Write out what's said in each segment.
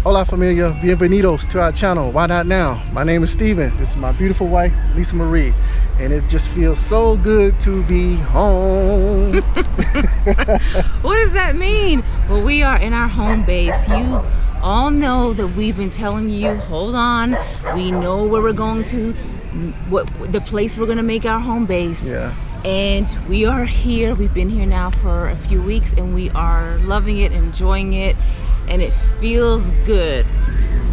Hola familia, bienvenidos to our channel, Why Not Now? My name is Steven, this is my beautiful wife, Lisa Marie, and it just feels so good to be home. What does that mean? Well, we are in our home base. You all know that we've been telling you, hold on, we know where we're going to, what the place we're going to make our home base. Yeah. And we are here. We've been here now for a few weeks and we are loving it, enjoying it, and it feels good.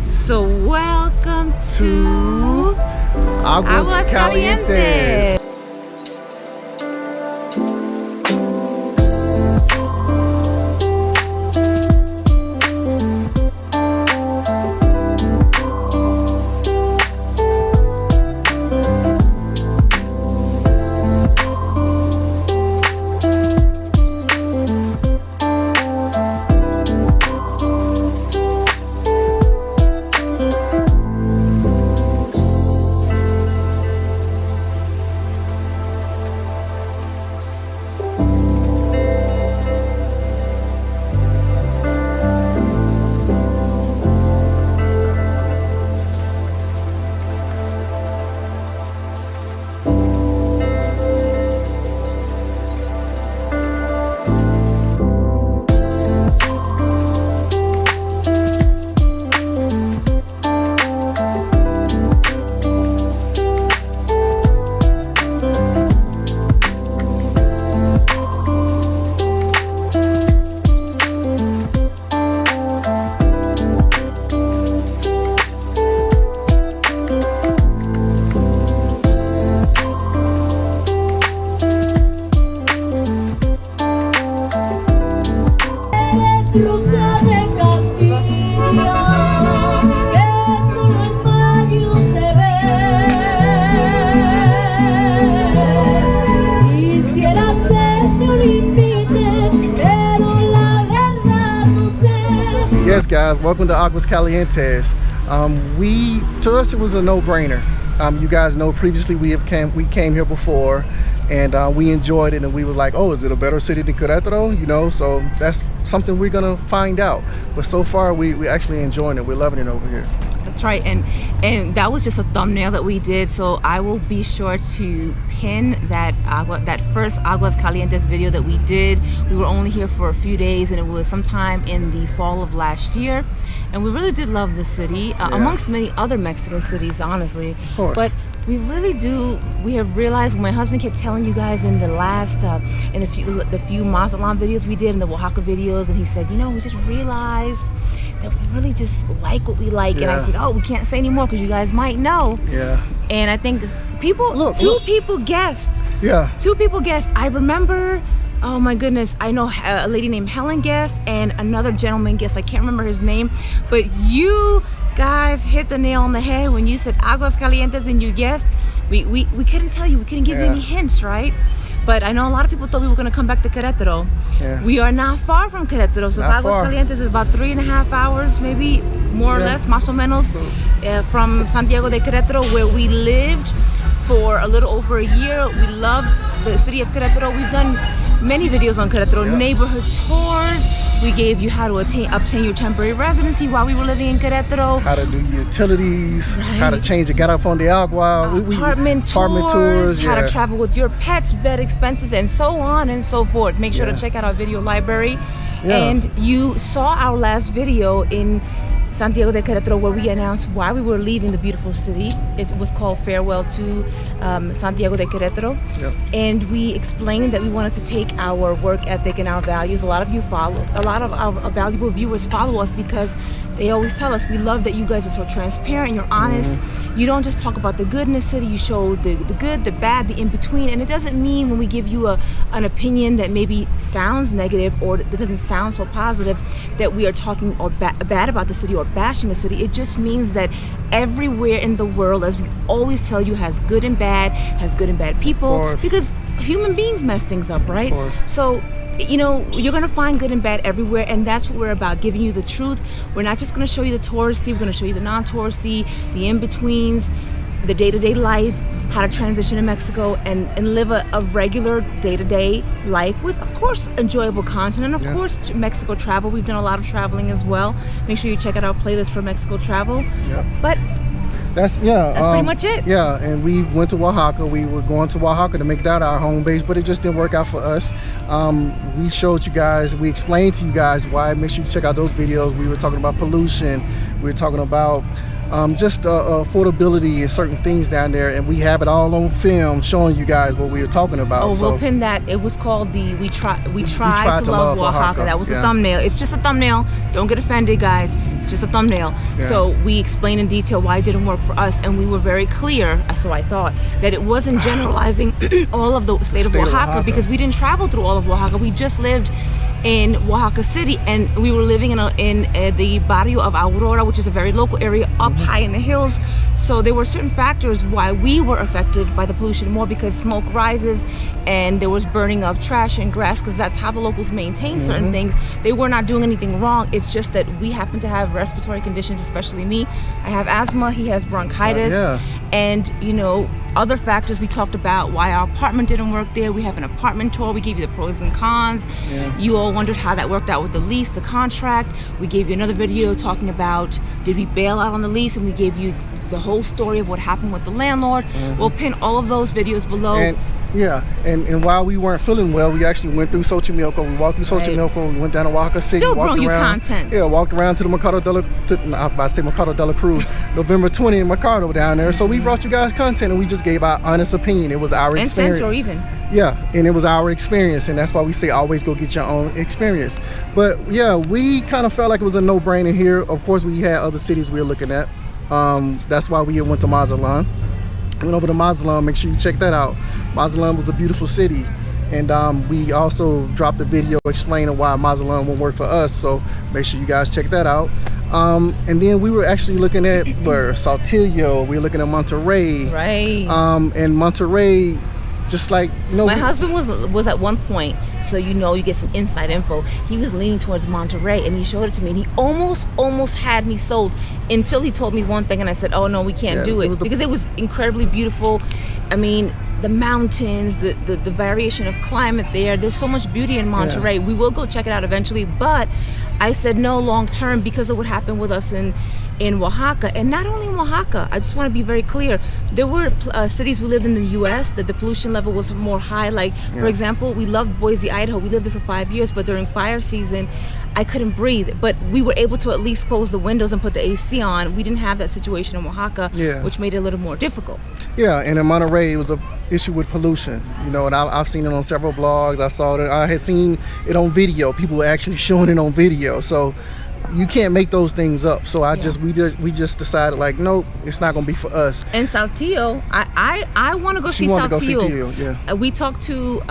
So welcome to Aguas Calientes. Yes, guys, welcome to Aguas Calientes. To us it was a no-brainer. You guys know previously we came here before, and we enjoyed it, and we were like, oh, is it a better city than Querétaro? You know, so that's something we're gonna find out. But so far we actually enjoying it. We're loving it over here. That's right, and that was just a thumbnail that we did, so I will be sure to pin that first Aguas Calientes video that we did. We were only here for a few days, and it was sometime in the fall of last year, and we really did love the city, amongst many other Mexican cities, honestly. Of course. But we really do. We have realized, my husband kept telling you guys in the last, in the few Mazatlan videos we did, and the Oaxaca videos, and he said, you know, we just realized that we really just like what we like. And I said, oh, we can't say anymore because you guys might know. Yeah. And I think two people guessed. Yeah. 2 people guessed. I remember, oh my goodness, I know a lady named Helen guessed and another gentleman guessed. I can't remember his name, but you guys hit the nail on the head when you said Aguas Calientes and you guessed. We couldn't tell you, we couldn't give you any hints, right? But I know a lot of people thought we were going to come back to Querétaro. Yeah. We are not far from Querétaro. So Aguas Calientes is about 3.5 hours, maybe more or less, más o menos, from Santiago de Querétaro, where we lived for a little over a year. We loved the city of Querétaro. We've done many videos on Querétaro, neighborhood tours. We gave you how to obtain your temporary residency while we were living in Querétaro. How to do utilities, how to change the Garrafón de Agua, apartment tours, how to travel with your pets, vet expenses, and so on and so forth. Make sure to check out our video library. And you saw our last video in Santiago de Querétaro, where we announced why we were leaving the beautiful city. It was called Farewell to Santiago de Querétaro. And we explained that we wanted to take our work ethic and our values. A lot of our valuable viewers follow us because they always tell us, we love that you guys are so transparent, you're honest. You don't just talk about the good in the city, you show the good, the bad, the in-between. And it doesn't mean when we give you an opinion that maybe sounds negative or that doesn't sound so positive that we are talking or bad about the city or bashing the city. It just means that everywhere in the world, as we always tell you, has good and bad people, because human beings mess things up, right? So, you know, you're gonna find good and bad everywhere, and that's what we're about, giving you the truth. We're not just gonna show you the touristy, we're gonna show you the non-touristy, the in-betweens, the day-to-day life, how to transition to Mexico and live a regular day-to-day life with, of course, enjoyable content, and of course, Mexico travel. We've done a lot of traveling as well. Make sure you check out our playlist for Mexico travel. But that's pretty much it. Yeah, and we went to Oaxaca. We were going to Oaxaca to make that our home base, but it just didn't work out for us. We showed you guys, we explained to you guys why. Make sure you check out those videos. We were talking about pollution. We were talking about just affordability and certain things down there, and we have it all on film showing you guys what we were talking about. We'll pin that. It was called the We Tried to Love Oaxaca. That was the thumbnail. It's just a thumbnail. Don't get offended, guys. It's just a thumbnail. So we explained in detail why it didn't work for us, and we were very clear, so I thought, that it wasn't generalizing all of the state of Oaxaca, because we didn't travel through all of Oaxaca. We just lived in Oaxaca City, and we were living in the barrio of Aurora, which is a very local area up high in the hills. So there were certain factors why we were affected by the pollution more, because smoke rises and there was burning of trash and grass, because that's how the locals maintain certain things. They were not doing anything wrong. It's just that we happen to have respiratory conditions, especially me. I have asthma, he has bronchitis, and other factors. We talked about why our apartment didn't work there. We have an apartment tour. We gave you the pros and cons. You all wondered how that worked out with the lease, the contract. We gave you another video talking about, did we bail out on the lease, and we gave you the whole story of what happened with the landlord. We'll pin all of those videos below. And while we weren't feeling well, we actually went through Xochimilco. We walked through Xochimilco. We went down to Oaxaca City. Still walked brought you around, content. Yeah, walked around to the Mercado de la Cruz, November 20 in Mercado down there. So we brought you guys content, and we just gave our honest opinion. It was our experience. And Central even. Yeah, and it was our experience, and that's why we say always go get your own experience. But yeah, we kind of felt like it was a no-brainer here. Of course, we had other cities we were looking at. That's why we went to Mazatlan. Went over to Mazatlan. Make sure you check that out. Mazatlan was a beautiful city, and we also dropped a video explaining why Mazatlan won't work for us. So make sure you guys check that out. And then we were actually looking at Saltillo. We were looking at Monterrey. Right. And Monterrey, just like my husband was at one point, so you get some inside info. He was leaning towards Monterrey, and he showed it to me, and he almost had me sold, until he told me one thing, and I said, oh no, we can't do it, because it was incredibly beautiful. I mean, the mountains, the variation of climate there's so much beauty in Monterrey. We will go check it out eventually, but I said no long term, because of what happened with us in Oaxaca. And not only in Oaxaca, I just want to be very clear, there were cities we lived in the US that the pollution level was more high. Like for example, we loved Boise, Idaho. We lived there for 5 years, but during fire season I couldn't breathe, but we were able to at least close the windows and put the AC on. We didn't have that situation in Oaxaca, which made it a little more difficult. Yeah, and in Monterrey it was an issue with pollution, and I've seen it on several blogs. I had seen it on video. People were actually showing it on video. So you can't make those things up. So we just decided, like, nope, it's not gonna be for us. And Saltillo, I want to go see Saltillo. We talked to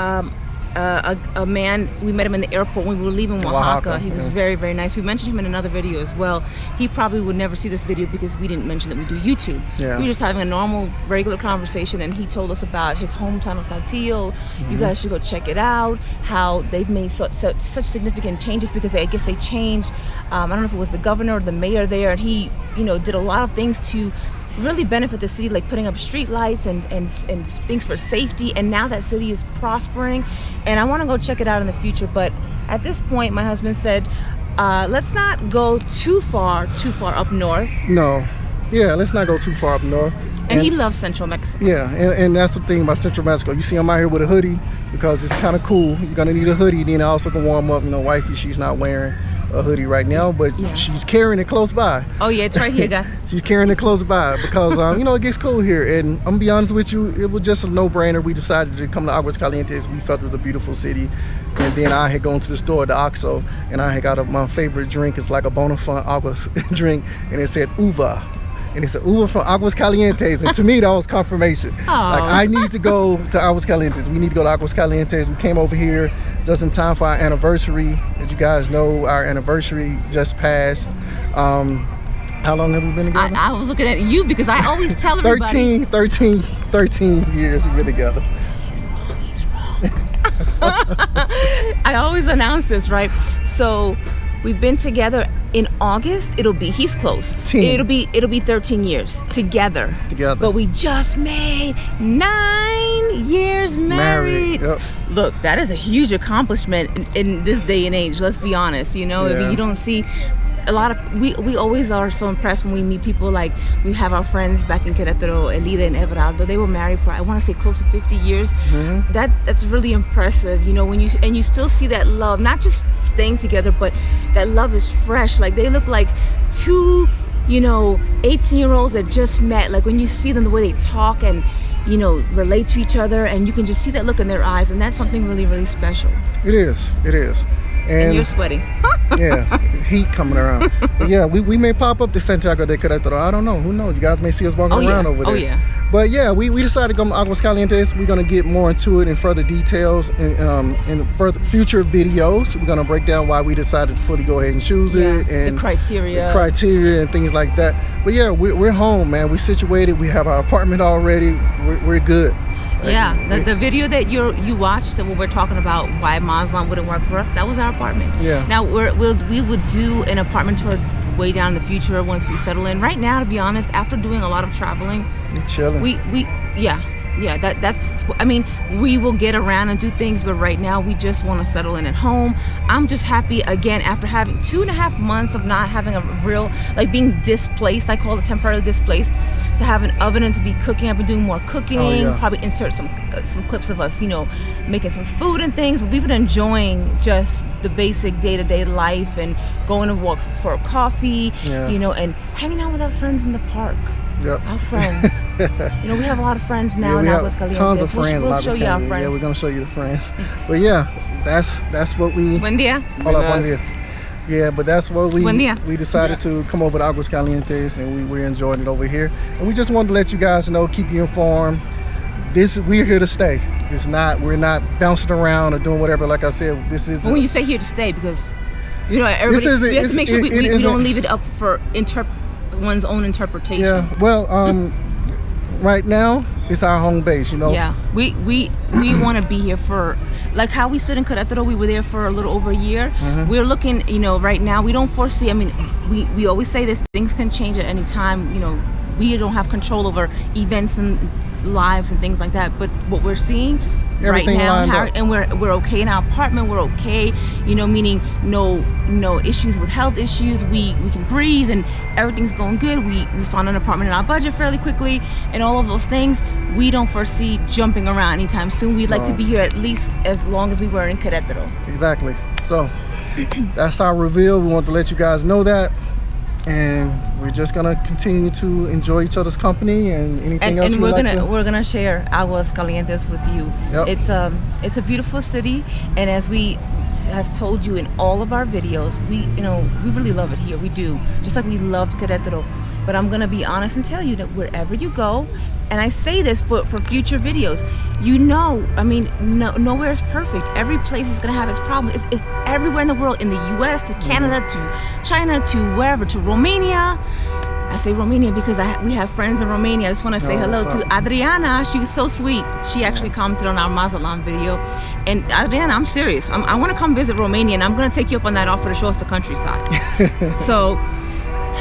a man. We met him in the airport when we were leaving Oaxaca. He was very, very nice. We mentioned him in another video as well. He probably would never see this video because we didn't mention that we do YouTube. We were just having a normal, regular conversation, and he told us about his hometown of Saltillo. You guys should go check it out. How they've made such significant changes, because I guess they changed. I don't know if it was the governor or the mayor there, and he, did a lot of things to really benefit the city, like putting up street lights and things for safety. And now that city is prospering, and I want to go check it out in the future. But at this point, my husband said, let's not go too far up north. No. Yeah, let's not go too far up north. And he loves Central Mexico. Yeah, and that's the thing about Central Mexico. You see him out here with a hoodie because it's kind of cool. You're going to need a hoodie. Then also can warm up. Wifey, she's not wearing a hoodie right now, but she's carrying it close by. Oh yeah, it's right here, guys. She's carrying it close by because it gets cold here, and I'm gonna be honest with you, it was just a no-brainer. We decided to come to Aguas Calientes. We felt it was a beautiful city, and then I had gone to the store, the OXXO, and I had got my favorite drink. It's like a Bonafont Aguas drink, and it said uva. And it's an Uber from Aguas Calientes. And to me, that was confirmation. Like, I need to go to Aguas Calientes. We need to go to Aguas Calientes. We came over here just in time for our anniversary. As you guys know, our anniversary just passed. How long have we been together? I was looking at you because I always tell everybody. 13 years we've been together. He's wrong. I always announce this, right? So We've been together in August. He's close. 10. It'll be 13 years together. But we just made 9 years married. Yep. Look, that is a huge accomplishment in this day and age. Let's be honest. You know, you don't see a lot of, we always are so impressed when we meet people. Like, we have our friends back in Querétaro, Elida and Everaldo. They were married for, I want to say, close to 50 years. That's really impressive, you know, when you still see that love, not just staying together, but that love is fresh. Like, they look like two, you know, 18-year-olds that just met. Like, when you see them, the way they talk and, you know, relate to each other, and you can just see that look in their eyes, and that's something really, really special. It is. And you're sweating. Yeah, heat coming around. But yeah, we may pop up to Santiago de Querétaro. I don't know. Who knows? You guys may see us walking around over there. Oh, yeah. But yeah, we decided to come to Aguas Calientes. We're going to get more into it in further details in further future videos. We're going to break down why we decided to fully go ahead and choose it. And the criteria and things like that. But yeah, we're home, man. We're situated. We have our apartment already. We're good. Yeah, the video that you watched when we're talking about why Mazatlan wouldn't work for us, that was our apartment. Yeah. Now we would do an apartment tour way down in the future once we settle in. Right now, to be honest, after doing a lot of traveling, you're chilling. That's I mean, we will get around and do things, but right now we just want to settle in at home. I'm just happy again after having 2.5 months of not having a real, like, being displaced. I call it temporarily displaced, to have an oven and to be cooking. I've been doing more cooking. Probably insert some clips of us, you know, making some food and things. But we've been enjoying just the basic day-to-day life and going to walk for coffee, you know, and hanging out with our friends in the park. Yep. Our friends. You know, we have a lot of friends now in Aguas Calientes. Tons of friends. We'll show you our friends. Yeah, we're going to show you the friends. But yeah, that's what we... Buen día. Hola, buen día. Yeah, but that's what we decided to come over to Aguas Calientes, and we're enjoying it over here. And we just wanted to let you guys know, keep you informed. We're here to stay. We're not bouncing around or doing whatever. Like I said, this is... When you say here to stay, because, you know, everybody, we have to make sure we don't leave it up for one's own interpretation. Yeah, well, right now it's our home base, you know. Yeah, we want to be here for, like how we stood in Querétaro. We were there for a little over a year. We're looking, you know, right now we don't foresee, I mean, we always say this, things can change at any time. You know, we don't have control over events and lives and things like that, but what we're seeing everything right now, and we're okay in our apartment, we're okay, you know, meaning no issues with health issues, we can breathe and everything's going good. We found an apartment in our budget fairly quickly and all of those things. We don't foresee jumping around anytime soon. We'd like to be here at least as long as we were in Querétaro. Exactly. So that's our reveal. We want to let you guys know that. And we're just gonna continue to enjoy each other's company and anything else. And we're gonna share Aguas Calientes with you. Yep. It's a beautiful city, and as we have told you in all of our videos, we really love it here. We do, just like we loved Querétaro. But I'm gonna be honest and tell you that wherever you go, and I say this for future videos, you know, I mean, nowhere is perfect. Every place is gonna have its problems. It's everywhere in the world, in the U.S. to Canada to China to wherever, to Romania. I say Romania because we have friends in Romania. I just want to say hello to Adriana. She was so sweet. She actually commented on our Mazatlan video. And Adriana, I'm serious. I want to come visit Romania, and I'm going to take you up on that offer to show us the countryside. So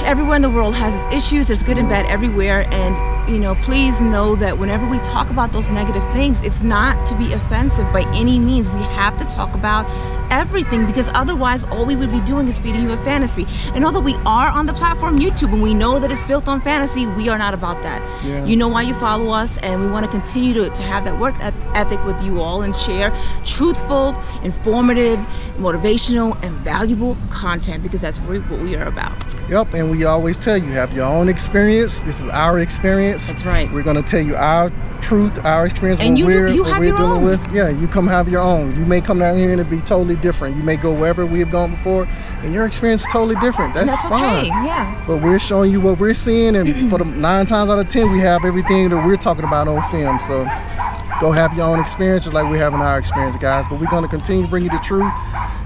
everywhere in the world has its issues. There's good and bad everywhere. And, you know, please know that whenever we talk about those negative things, it's not to be offensive by any means. We have to talk about everything, because otherwise all we would be doing is feeding you a fantasy. And although we are on the platform YouTube and we know that it's built on fantasy, we are not about that. Yeah. You know why you follow us, and we want to continue to have that work ethic with you all and share truthful, informative, motivational, and valuable content, because that's what we are about. Yep, and we always tell you, have your own experience. This is our experience. That's right. We're going to tell you our truth, our experience, and what we're dealing own. with. Yeah, you come have your own. You may come down here and it'll be totally different. You may go wherever we have gone before, and your experience is totally different. That's fine. Okay. Yeah. But we're showing you what we're seeing, and for the 9 times out of 10, we have everything that we're talking about on film. So go have your own experience, just like we're having our experience, guys. But we're going to continue to bring you the truth,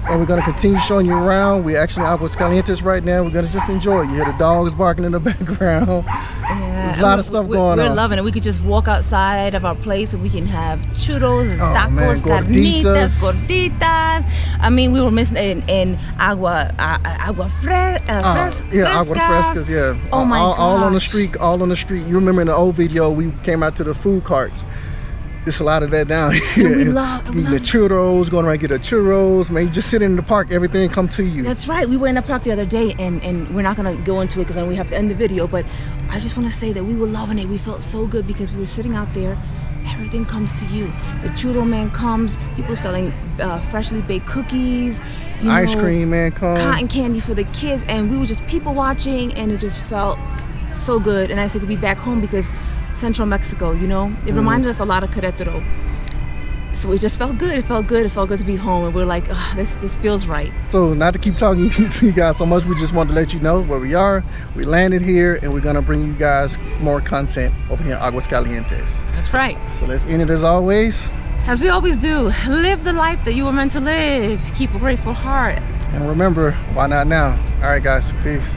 and we're going to continue showing you around. We're actually in Aguas Calientes right now. We're going to just enjoy it. You hear the dogs barking in the background. There's a lot of stuff going on. We're loving it. We could just walk outside of our place and we can have churros and tacos, man, carnitas, gorditas. I mean, we were missing in agua agua frescas, yeah. Oh my god. All on the street, all on the street. You remember in the old video, we came out to the food carts. There's a lot of that down here. We love the churros, going around get the churros. Man, you just sit in the park, everything come to you. That's right. We were in the park the other day, and we're not gonna go into it because then we have to end the video. But I just want to say that we were loving it. We felt so good because we were sitting out there. Everything comes to you. The churro man comes. People selling freshly baked cookies. Ice cream man comes. Cotton candy for the kids, and we were just people watching, and it just felt so good. And I said to be back home because Central Mexico, it reminded us a lot of Querétaro. So it just felt good. It felt good to be home, and we're like, oh, this feels right. So not to keep talking to you guys so much, we just wanted to let you know where we are. We landed here, and we're gonna bring you guys more content over here in Aguascalientes. That's right. So let's end it as always. As we always do, live the life that you were meant to live. Keep a grateful heart. And remember, why not now? All right, guys, peace.